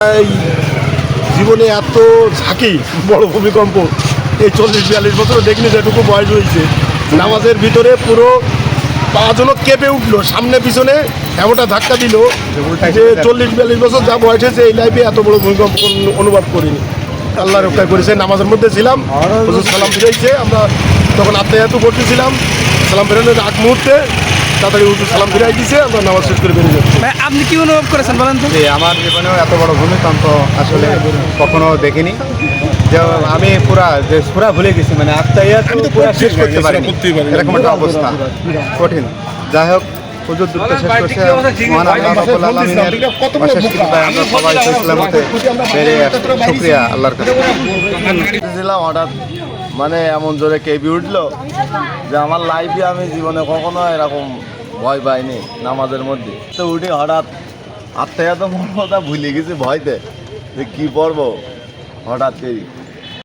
এই জীবনে এত ঝাঁকি বড় ভূমিকম্প এই 40-42 বছর দেখিনি, যেটুকু বয়স হয়েছে। নামাজের ভিতরে পুরো পা যেন কেঁপে উঠলো, সামনে পিছনে এমনটা ধাক্কা দিল যে 40-42 বছর যা বয়স হয়েছে এই লাইফে এত বড় ভূমিকম্প অনুভব করিনি। আল্লাহ রক্ষা করেছে। নামাজের মধ্যে ছিলাম, হুজুর সালাম ফিরাইছে, আমরা তখন আত্মায়াতু করতেছিলাম। সালাম ফেরানোর আগ মুহূর্তে তাড়াতাড়ি হুজুর সালাম ফিরাই দিয়েছে, আমরা নামাজ শেষ করে বেরিয়ে যাচ্ছি। আপনি কি অনুভব করেছেন বলেন তো? আমার জীবনেও এত বড় ভূমিকম্প আসলে কখনো দেখিনি। যে আমি পুরা ভুলে গেছি, মানে আত্মায়াতু পুরা শেষ করতে পারিনি, এরকম একটা অবস্থা, কঠিন। যাই হোক, হুজুর দুটো শেষ করছে। মহান আল্লাহ রাব্বুল আলামিনের অশেষ কৃপায় আমরা সবাই ইসলামতে বেরিয়ে আসছি। শুকরিয়া আল্লাহর কাছে। ছিলাম হঠাৎ, মানে এমন জোরে কেঁপে উঠলো যে আমার লাইফে আমি জীবনে কখনো এরকম ভয় পাইনি। নামাজের মধ্যে তো উঠে হঠাৎ আত্মায়াতু কথা ভুলে গেছি ভয়তে যে কী পড়বো, হঠাৎ